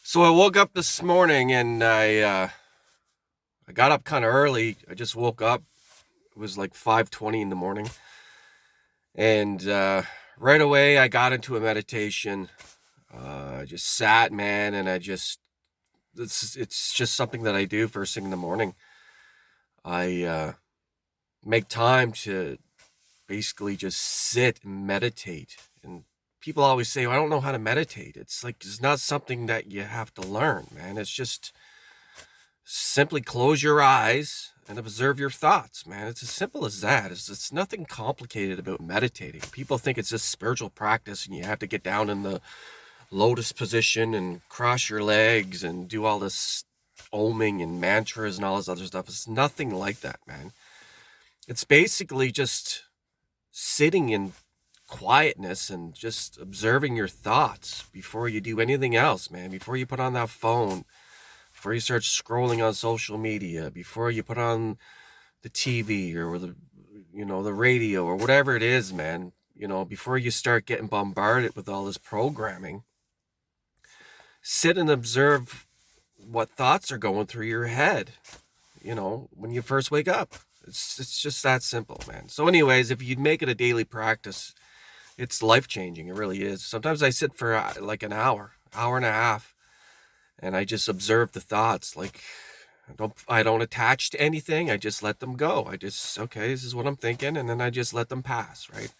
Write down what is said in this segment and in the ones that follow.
So I woke up this morning and I got up kind of early. I just woke up. It was like 5:20 in the morning, and right away I got into a meditation. I just sat, man, and it's just something that I do first thing in the morning. I make time to basically just sit and meditate. And people always say, "Well, I don't know how to meditate." It's like it's not something that you have to learn, man. It's just simply close your eyes and observe your thoughts, man. It's as simple as that. It's nothing complicated about meditating. People think it's just spiritual practice and you have to get down in the lotus position and cross your legs and do all this oming and mantras and all this other stuff. It's nothing like that, man. It's basically just sitting in quietness and just observing your thoughts before you do anything else, man. Before you put on that phone, before you start scrolling on social media, before you put on the TV or the radio or whatever it is, man, before you start getting bombarded with all this programming, sit and observe what thoughts are going through your head, when you first wake up. It's just that simple, man. So anyways, if you'd make it a daily practice, it's life-changing. It really is. Sometimes I sit for like an hour and a half, and I just observe the thoughts. Like I don't attach to anything. I just let them go. Okay, this is what I'm thinking, and then I just let them pass, right?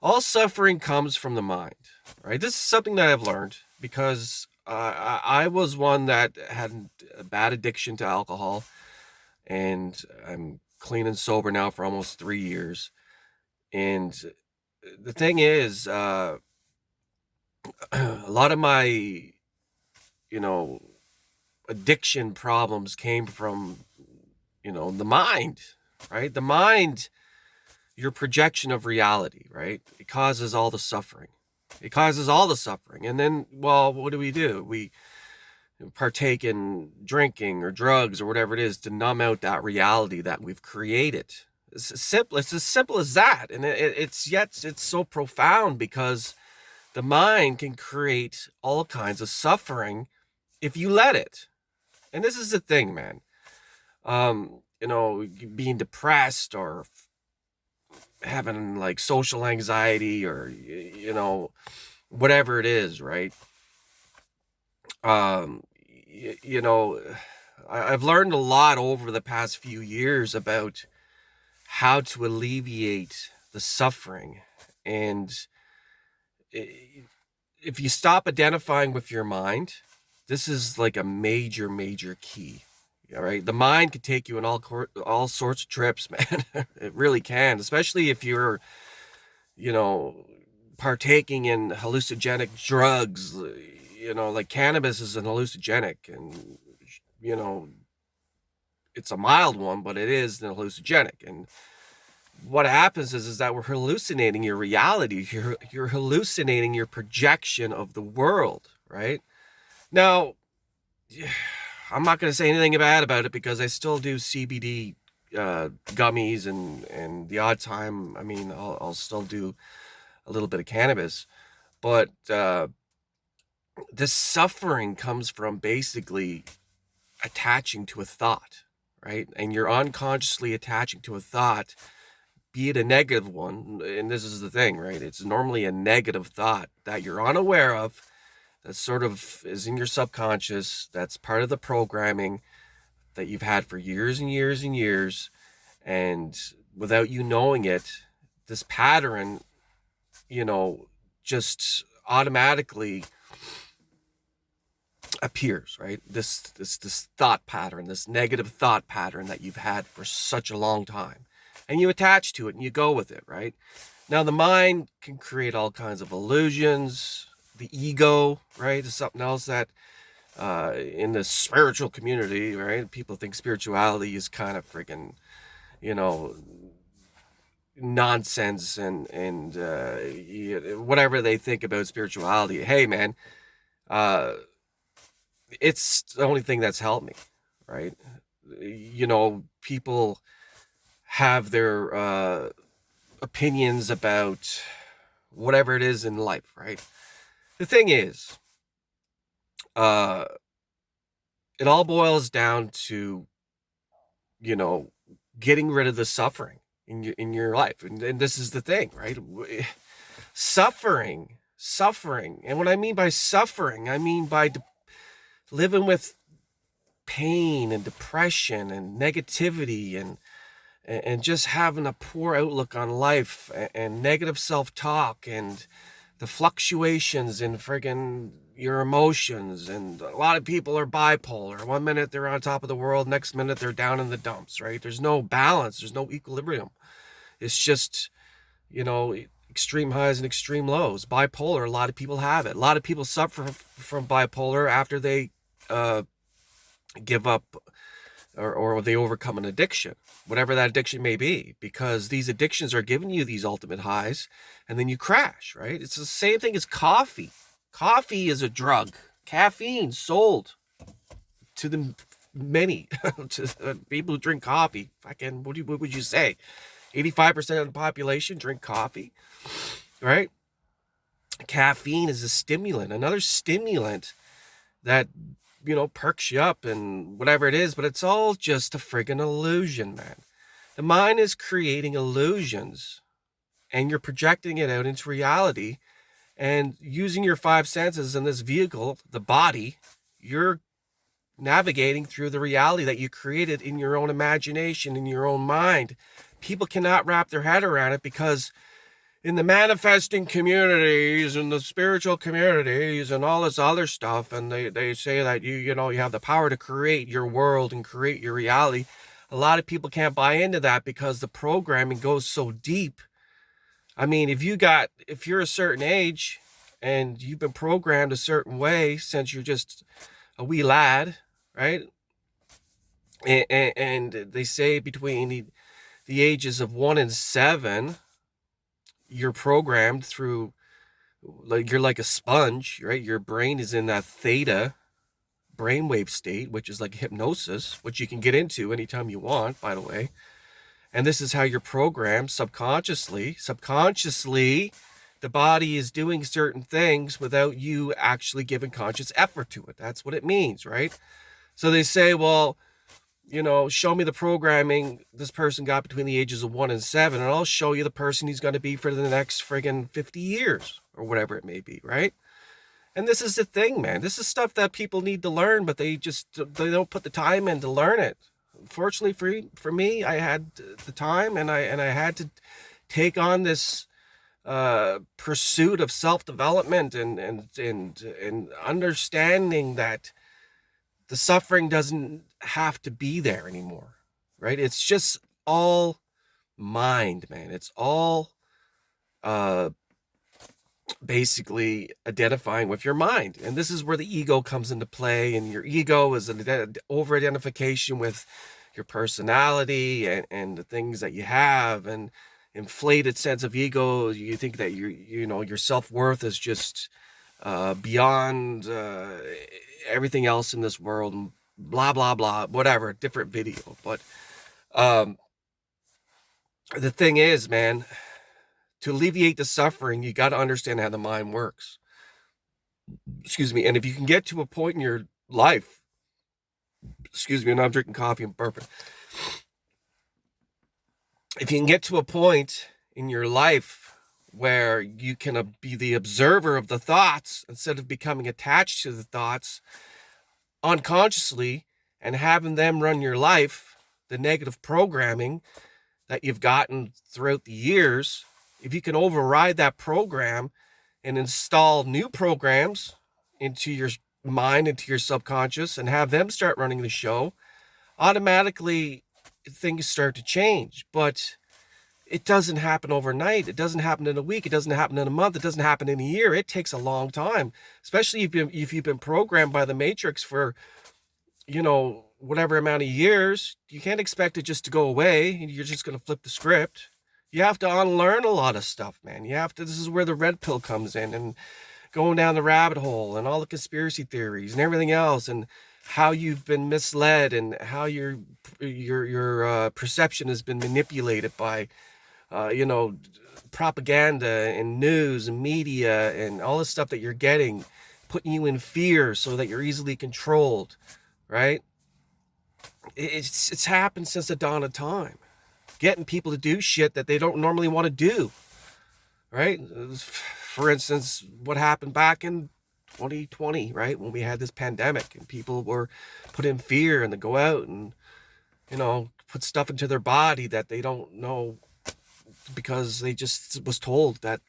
All suffering comes from the mind, right? This is something that I've learned because I was one that had a bad addiction to alcohol, and I'm clean and sober now for almost 3 years. And the thing is, a lot of my, you know, addiction problems came from, the mind, right? The mind, your projection of reality, right? It causes all the suffering. It causes all the suffering. And then, well, what do? We partake in drinking or drugs or whatever it is to numb out that reality that we've created. It's as simple as that. And it's so profound because the mind can create all kinds of suffering if you let it. And this is the thing, man. Being depressed or having like social anxiety or whatever it is, right? Um, y- you know, I've learned a lot over the past few years about how to alleviate the suffering. And if you stop identifying with your mind, this is like a major, major key. All right, the mind can take you on all sorts of trips, man. It really can, especially if you're, you know, partaking in hallucinogenic drugs. Like cannabis is an hallucinogenic, and you know, it's a mild one, but it is an hallucinogenic. And what happens is that we're hallucinating your reality. You're hallucinating your projection of the world, right? Now, I'm not going to say anything bad about it because I still do CBD gummies and the odd time. I mean, I'll still do a little bit of cannabis, but this suffering comes from basically attaching to a thought, right? And you're unconsciously attaching to a thought, be it a negative one. And this is the thing, right? It's normally a negative thought that you're unaware of, that sort of is in your subconscious, that's part of the programming that you've had for years and years and years. And without you knowing it, this pattern, just automatically appears, right? This thought pattern, this negative thought pattern that you've had for such a long time. And you attach to it and you go with it, right? Now the mind can create all kinds of illusions. The ego, right, is something else that in the spiritual community, right? People think spirituality is kind of freaking, you know, nonsense and whatever they think about spirituality. Hey, man, uh, it's the only thing that's helped me, right? People have their opinions about whatever it is in life, right? The thing is, uh, it all boils down to, you know, getting rid of the suffering in your life. And this is the thing, right? Suffering. And what I mean by suffering, I mean by living with pain and depression and negativity and just having a poor outlook on life and negative self-talk and the fluctuations in friggin' your emotions. And a lot of people are bipolar. One minute they're on top of the world, next minute they're down in the dumps, right? There's no balance, there's no equilibrium. It's just, you know, extreme highs and extreme lows. Bipolar, a lot of people have it. A lot of people suffer from bipolar after they give up or they overcome an addiction, whatever that addiction may be, because these addictions are giving you these ultimate highs and then you crash, right? It's the same thing as coffee. Coffee is a drug. Caffeine sold to the many, to people who drink coffee. Fucking, what would you say? 85% of the population drink coffee, right? Caffeine is a stimulant, another stimulant that, you know, perks you up and whatever it is, but it's all just a friggin' illusion, man. The mind is creating illusions and you're projecting it out into reality, and using your five senses in this vehicle, the body, you're navigating through the reality that you created in your own imagination, in your own mind. People cannot wrap their head around it because in the manifesting communities and the spiritual communities and all this other stuff, and they say that you know you have the power to create your world and create your reality. A lot of people can't buy into that because the programming goes so deep. I mean, if you're a certain age and you've been programmed a certain way since you're just a wee lad, right? And they say between the ages of 1 and 7, you're programmed through, like, you're like a sponge, right? Your brain is in that theta brainwave state, which is like hypnosis, which you can get into anytime you want, by the way. And this is how you're programmed subconsciously. Subconsciously, the body is doing certain things without you actually giving conscious effort to it. That's what it means, right? So they say, well, you know, show me the programming this person got between the ages of 1 and 7, and I'll show you the person he's going to be for the next friggin' 50 years or whatever it may be, right? And this is the thing, man. This is stuff that people need to learn, but they don't put the time in to learn it. Fortunately for me, I had the time, and I had to take on this pursuit of self-development and understanding that the suffering doesn't have to be there anymore, right? It's just all mind, man. It's all basically identifying with your mind. And this is where the ego comes into play. And your ego is an over-identification with your personality and the things that you have, and inflated sense of ego. You think that your self-worth is just beyond everything else in this world, and blah blah blah, whatever. Different video. But the thing is, man, to alleviate the suffering, you got to understand how the mind works. Excuse me. And if you can get to a point in your life, excuse me, and I'm drinking coffee and burping. If you can get to a point in your life where you can be the observer of the thoughts instead of becoming attached to the thoughts unconsciously and having them run your life, the negative programming that you've gotten throughout the years, if you can override that program and install new programs into your mind, into your subconscious, and have them start running the show, automatically things start to change. But it doesn't happen overnight. It doesn't happen in a week. It doesn't happen in a month. It doesn't happen in a year. It takes a long time, especially if you've been programmed by the Matrix for, whatever amount of years. You can't expect it just to go away and you're just going to flip the script. You have to unlearn a lot of stuff, man. This is where the red pill comes in, and going down the rabbit hole and all the conspiracy theories and everything else, and how you've been misled and how your perception has been manipulated by propaganda and news and media and all the stuff that you're getting putting you in fear so that you're easily controlled, right? It's happened since the dawn of time. Getting people to do shit that they don't normally want to do, right? For instance, what happened back in 2020, right? When we had this pandemic and people were put in fear and to go out and, put stuff into their body that they don't know because they just was told that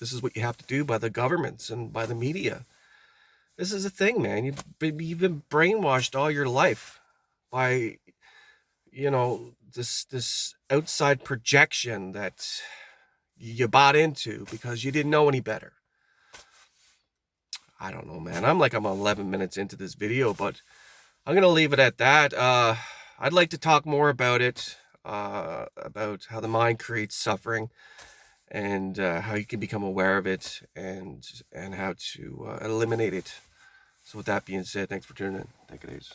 this is what you have to do by the governments and by the media. This is a thing, man. You've been brainwashed all your life by, this outside projection that you bought into because you didn't know any better. I don't know, man. I'm 11 minutes into this video, but I'm going to leave it at that. I'd like to talk more about it, about how the mind creates suffering and how you can become aware of it and how to eliminate it. So with that being said, thanks for tuning in. Take it easy.